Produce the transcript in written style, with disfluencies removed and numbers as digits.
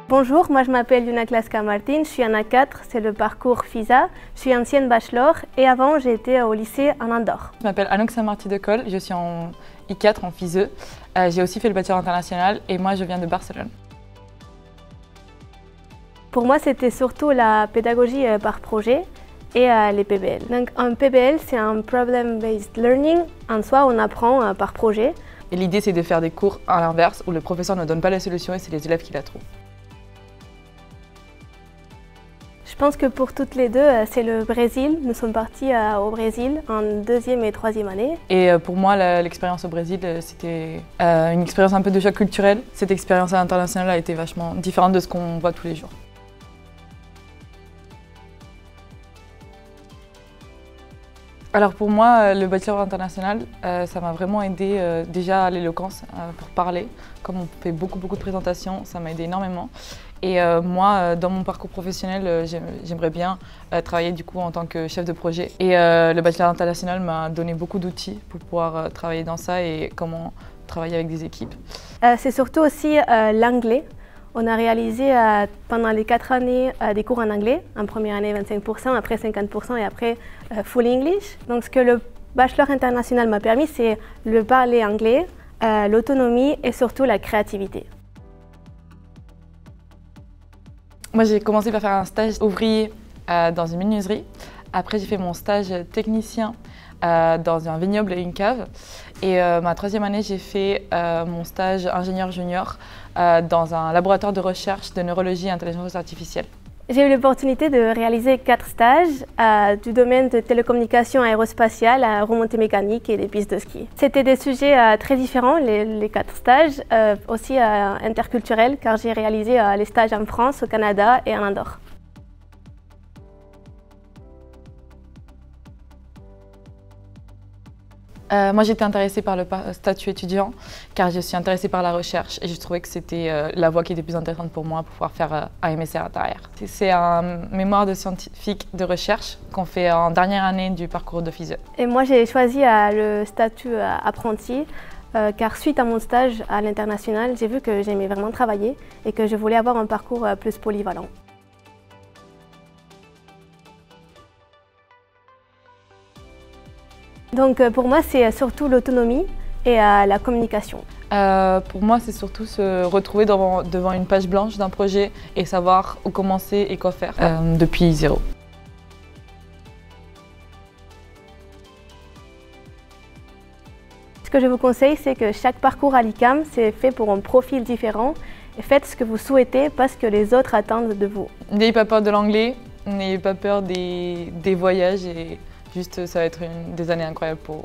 Bonjour, moi je m'appelle Yuna Klaska-Martin, je suis en A4, c'est le parcours FISA. Je suis ancienne bachelor et avant j'étais au lycée en Andorre. Je m'appelle Anouk Saint-Marty de Coll, je suis en I4 en FISE. J'ai aussi fait le bachelor international et moi je viens de Barcelone. Pour moi c'était surtout la pédagogie par projet et les PBL. Donc un PBL c'est un Problem-Based Learning, en soi on apprend par projet. Et l'idée c'est de faire des cours à l'inverse où le professeur ne donne pas la solution et c'est les élèves qui la trouvent. Je pense que pour toutes les deux, c'est le Brésil. Nous sommes partis au Brésil en deuxième et troisième année. Et pour moi, l'expérience au Brésil, c'était une expérience un peu de choc culturel. Cette expérience internationale a été vachement différente de ce qu'on voit tous les jours. Alors pour moi, le bachelor international, ça m'a vraiment aidé déjà à l'éloquence pour parler. Comme on fait beaucoup de présentations, ça m'a aidé énormément. Et moi, dans mon parcours professionnel, j'aimerais bien travailler du coup en tant que chef de projet. Et le bachelor international m'a donné beaucoup d'outils pour pouvoir travailler dans ça et comment travailler avec des équipes. C'est surtout aussi l'anglais. On a réalisé pendant les 4 années des cours en anglais. En première année 25%, après 50% et après full English. Donc ce que le bachelor international m'a permis, c'est le parler anglais, l'autonomie et surtout la créativité. Moi, j'ai commencé par faire un stage ouvrier dans une menuiserie. Après, j'ai fait mon stage technicien dans un vignoble et une cave. Et ma troisième année, j'ai fait mon stage ingénieur junior dans un laboratoire de recherche de neurologie et intelligence artificielle. J'ai eu l'opportunité de réaliser 4 stages du domaine de télécommunications aérospatiales à remontée mécanique et des pistes de ski. C'était des sujets très différents, les 4 stages, aussi interculturels, car j'ai réalisé les stages en France, au Canada et en Andorre. Moi, j'étais intéressée par le statut étudiant car je suis intéressée par la recherche et je trouvais que c'était la voie qui était plus intéressante pour moi pour pouvoir faire un MSR à derrière. C'est un mémoire de scientifique de recherche qu'on fait en dernière année du parcours de FISE. Et moi, j'ai choisi le statut apprenti car suite à mon stage à l'international, j'ai vu que j'aimais vraiment travailler et que je voulais avoir un parcours plus polyvalent. Donc pour moi, c'est surtout l'autonomie et la communication. Pour moi, c'est surtout se retrouver devant une page blanche d'un projet et savoir où commencer et quoi faire depuis zéro. Ce que je vous conseille, c'est que chaque parcours à l'ICAM, c'est fait pour un profil différent et faites ce que vous souhaitez, pas ce que les autres attendent de vous. N'ayez pas peur de l'anglais, n'ayez pas peur des voyages et juste ça va être des années incroyables pour vous.